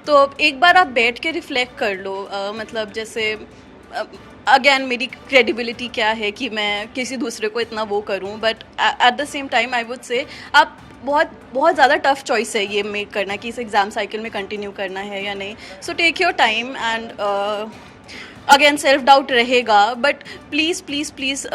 तो एक बार आप बैठ के रिफ्लेक्ट कर लो, मतलब जैसे अगेन मेरी क्रेडिबिलिटी क्या है कि मैं किसी दूसरे को इतना वो करूं, but at the same time I would say आप बहुत बहुत ज़्यादा टफ चॉइस है ये मेक करना कि इस एग्ज़ाम साइकिल में कंटिन्यू करना है या नहीं. So take your time and again self doubt रहेगा, but please please please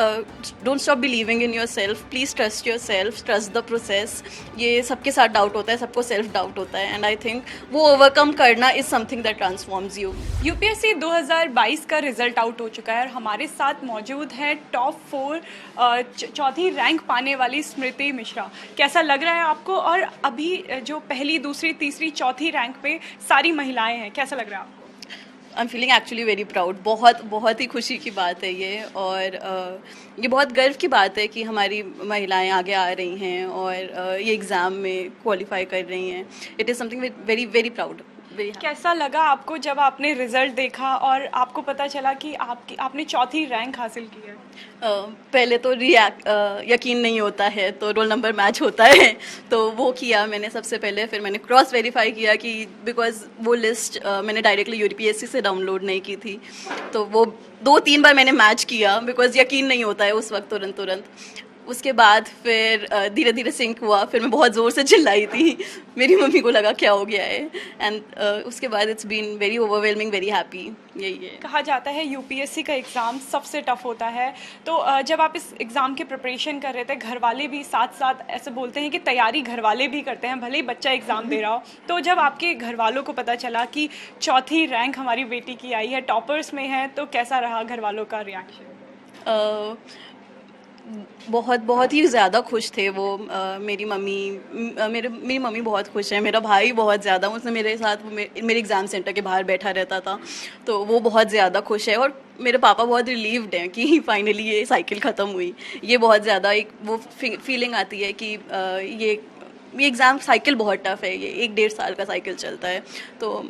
don't stop believing in yourself. Please trust yourself, trust the process. ये सबके साथ डाउट होता है, सबको सेल्फ डाउट होता है, एंड आई थिंक वो ओवरकम करना is something that transforms you. UPSC 2022 का रिजल्ट आउट हो चुका है और हमारे साथ मौजूद है टॉप 4 चौथी रैंक पाने वाली स्मृति मिश्रा. कैसा लग रहा है आपको? और अभी जो पहली, दूसरी, तीसरी, चौथी रैंक पे सारी महिलाएं हैं, कैसा लग रहा है आपको? I am feeling actually very proud. बहुत बहुत ही खुशी की बात है ये, और ये बहुत गर्व की बात है कि हमारी महिलाएं आगे आ रही हैं और ये एग्ज़ाम में क्वालिफाई कर रही हैं. It is something very very proud. कैसा लगा आपको जब आपने रिजल्ट देखा और आपको पता चला कि आपने चौथी रैंक हासिल की है? पहले तो यकीन नहीं होता है, तो रोल नंबर मैच होता है, तो वो किया मैंने सबसे पहले. फिर मैंने क्रॉस वेरीफाई किया कि बिकॉज वो लिस्ट मैंने डायरेक्टली यूपीएससी से डाउनलोड नहीं की थी, तो वो 2-3 बार मैंने मैच किया बिकॉज यकीन नहीं होता है उस वक्त तुरंत तुरंत. उसके बाद फिर धीरे धीरे सिंक हुआ. फिर मैं बहुत ज़ोर से चिल्लाई थी, मेरी मम्मी को लगा क्या हो गया है. एंड उसके बाद it's been very overwhelming, very happy. यही है. कहा जाता है यूपीएससी का एग्ज़ाम सबसे टफ होता है, तो जब आप इस एग्ज़ाम की प्रिपरेशन कर रहे थे, घर वाले भी साथ साथ ऐसे बोलते हैं कि तैयारी घर वाले भी करते हैं, भले ही बच्चा एग्ज़ाम दे रहा हो, तो जब आपके घर वालों को पता चला कि चौथी रैंक हमारी बेटी की आई है, टॉपर्स में है, तो कैसा रहा घर वालों का रिएक्शन? बहुत बहुत ही ज़्यादा खुश थे वो. मेरी मम्मी बहुत खुश है, मेरा भाई बहुत ज़्यादा. उसने मेरे साथ मेरे एग्ज़ाम सेंटर के बाहर बैठा रहता था, तो वो बहुत ज़्यादा खुश है. और मेरे पापा बहुत रिलीव्ड हैं कि फाइनली ये साइकिल ख़त्म हुई. ये बहुत ज़्यादा एक वो फीलिंग आती है कि ये एग्ज़ाम साइकिल बहुत टफ है. ये 1-1.5 साल का साइकिल चलता है, तो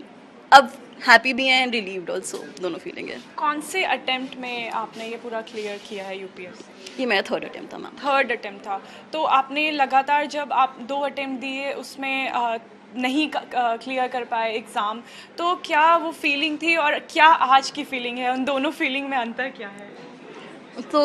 अब हैप्पी भी हैं एंड रिलीव्ड ऑल्सो, दोनों फीलिंग है. कौन से अटेम्प्ट में आपने ये पूरा क्लियर किया है यूपीएससी? ये मेरा 3rd अटेम्प्ट था मैम. थर्ड अटेम्प्ट था, तो आपने लगातार जब आप 2 अटेम्प्ट दिए उसमें नहीं क्लियर कर पाए एग्ज़ाम, तो क्या वो फीलिंग थी और क्या आज की फीलिंग है? उन दोनों फीलिंग में अंतर क्या है? तो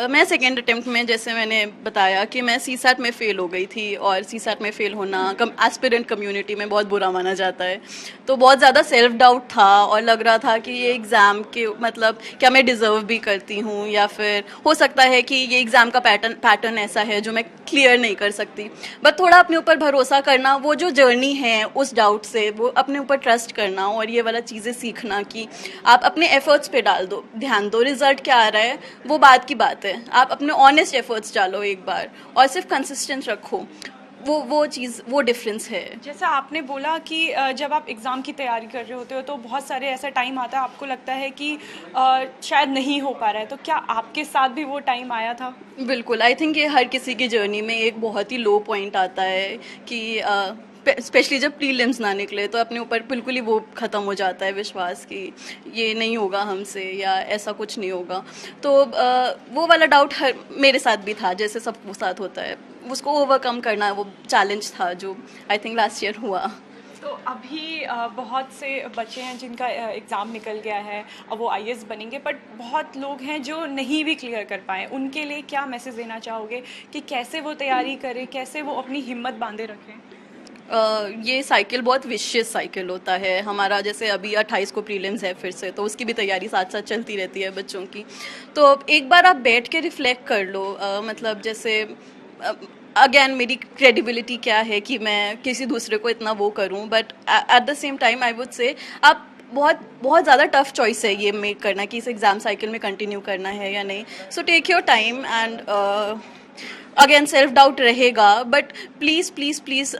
मैं सेकेंड अटेम्प्ट में, जैसे मैंने बताया कि मैं सीसैट में फ़ेल हो गई थी, और सीसैट में फ़ेल होना एस्पिरेंट कम्युनिटी में बहुत बुरा माना जाता है. तो बहुत ज़्यादा सेल्फ डाउट था और लग रहा था कि ये एग्ज़ाम के मतलब क्या मैं डिज़र्व भी करती हूँ, या फिर हो सकता है कि ये एग्ज़ाम का पैटर्न ऐसा है जो मैं क्लियर नहीं कर सकती. बट थोड़ा अपने ऊपर भरोसा करना, वो जो जर्नी है उस डाउट से, वो अपने ऊपर ट्रस्ट करना और ये वाला चीज़ें सीखना कि आप अपने एफर्ट्स पे डाल दो, ध्यान दो, रिजल्ट क्या आ रहा है वो बात की बात है. आप अपने ऑनेस्ट एफर्ट्स डालो एक बार और सिर्फ कंसिस्टेंट रखो. वो चीज़, वो डिफरेंस है. जैसा आपने बोला कि जब आप एग्ज़ाम की तैयारी कर रहे होते हो तो बहुत सारे ऐसा टाइम आता है आपको लगता है कि शायद नहीं हो पा रहा है, तो क्या आपके साथ भी वो टाइम आया था? बिल्कुल. आई थिंक ये हर किसी की जर्नी में एक बहुत ही लो पॉइंट आता है कि स्पेशली जब प्रीलिम्स ना निकले, तो अपने ऊपर बिल्कुल ही वो ख़त्म हो जाता है विश्वास कि ये नहीं होगा हमसे या ऐसा कुछ नहीं होगा. तो वो वाला डाउट हर मेरे साथ भी था, जैसे सबके साथ होता है. उसको ओवरकम करना वो चैलेंज था जो आई थिंक लास्ट ईयर हुआ. तो अभी बहुत से बच्चे हैं जिनका एग्ज़ाम निकल गया है, अब वो आईएएस बनेंगे, बट बहुत लोग हैं जो नहीं भी क्लियर कर पाए. उनके लिए क्या मैसेज देना चाहोगे कि कैसे वो तैयारी करें, कैसे वो अपनी हिम्मत बांधे रखें? ये साइकिल बहुत विशियस साइकिल होता है हमारा. जैसे अभी 28 को प्रीलिम्स है फिर से, तो उसकी भी तैयारी साथ साथ चलती रहती है बच्चों की. तो एक बार आप बैठ के रिफ्लेक्ट कर लो, मतलब जैसे अगेन मेरी क्रेडिबिलिटी क्या है कि मैं किसी दूसरे को इतना वो करूं, but at the same time I would say आप बहुत बहुत ज़्यादा टफ चॉइस है ये मेक करना कि इस एग्ज़ाम साइकिल में कंटिन्यू करना है या नहीं. So take your time and again self doubt रहेगा, but please please please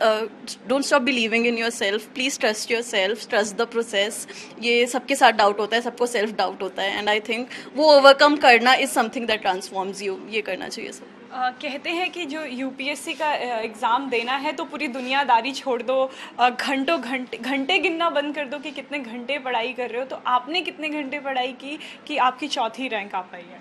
don't stop believing in yourself. Please trust yourself, trust the process. ये सबके साथ डाउट होता है, सबको सेल्फ डाउट होता है, एंड आई थिंक वो ओवरकम करना is something that transforms you. ये करना चाहिए सब. कहते हैं कि जो यूपीएससी का एग्ज़ाम देना है तो पूरी दुनियादारी छोड़ दो, घंटे गिनना बंद कर दो कि कितने घंटे पढ़ाई कर रहे हो. तो आपने कितने घंटे पढ़ाई की कि आपकी चौथी रैंक आ पाई है?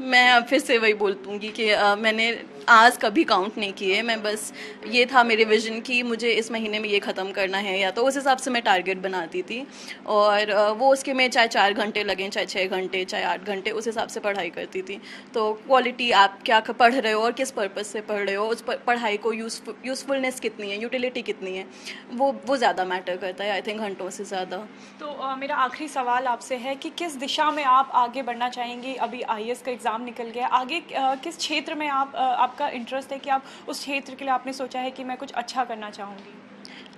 मैं अब फिर से वही बोलूँगी कि मैंने आज कभी काउंट नहीं किए, मैं बस ये था मेरे विज़न कि मुझे इस महीने में ये ख़त्म करना है, या तो उस हिसाब से मैं टारगेट बनाती थी। और वो उसके में चाहे 4 घंटे लगें, चाहे 6 घंटे, चाहे 8 घंटे, उस हिसाब से पढ़ाई करती थी। तो क्वालिटी आप क्या पढ़ रहे हो और किस पर्पज़ से पढ़ रहे हो, उस पढ़ाई को यूज़फुलनेस कितनी है, यूटिलिटी कितनी है, वो ज़्यादा मैटर करता है आई थिंक घंटों से ज़्यादा। तो मेरा आखिरी सवाल आपसे है कि किस दिशा में आप आगे बढ़ना चाहेंगी? अभी आईएएस का एग्ज़ाम निकल गया, आगे किस क्षेत्र में आपका इंटरेस्ट है कि आप उस क्षेत्र के लिए आपने सोचा है कि मैं कुछ अच्छा करना चाहूँगी?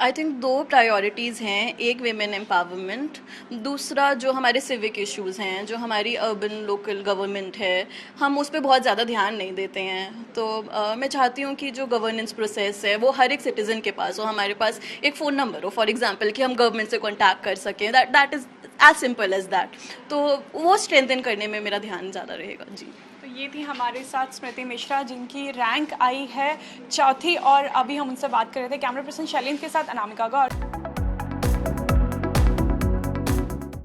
आई थिंक 2 प्रायोरिटीज़ हैं, एक विमेन एम्पावरमेंट, दूसरा जो हमारे सिविक इश्यूज़ हैं, जो हमारी अर्बन लोकल गवर्नमेंट है, हम उस पे बहुत ज़्यादा ध्यान नहीं देते हैं। तो मैं चाहती हूँ कि जो गवर्नेंस प्रोसेस है वो हर एक सिटीज़न के पास हो, हमारे पास एक फ़ोन नंबर हो फॉर एग्ज़ाम्पल, कि हम गवर्नमेंट से कॉन्टैक्ट कर सकें, that is as simple as that. तो वो स्ट्रेंथन करने में मेरा ध्यान ज़्यादा रहेगा। जी। तो ये थी हमारे साथ स्मृति मिश्रा, जिनकी रैंक आई है 4थी, और अभी हम उनसे बात कर रहे थे। कैमरा पर्सन शैलेंद्र के साथ अनामिका गौर।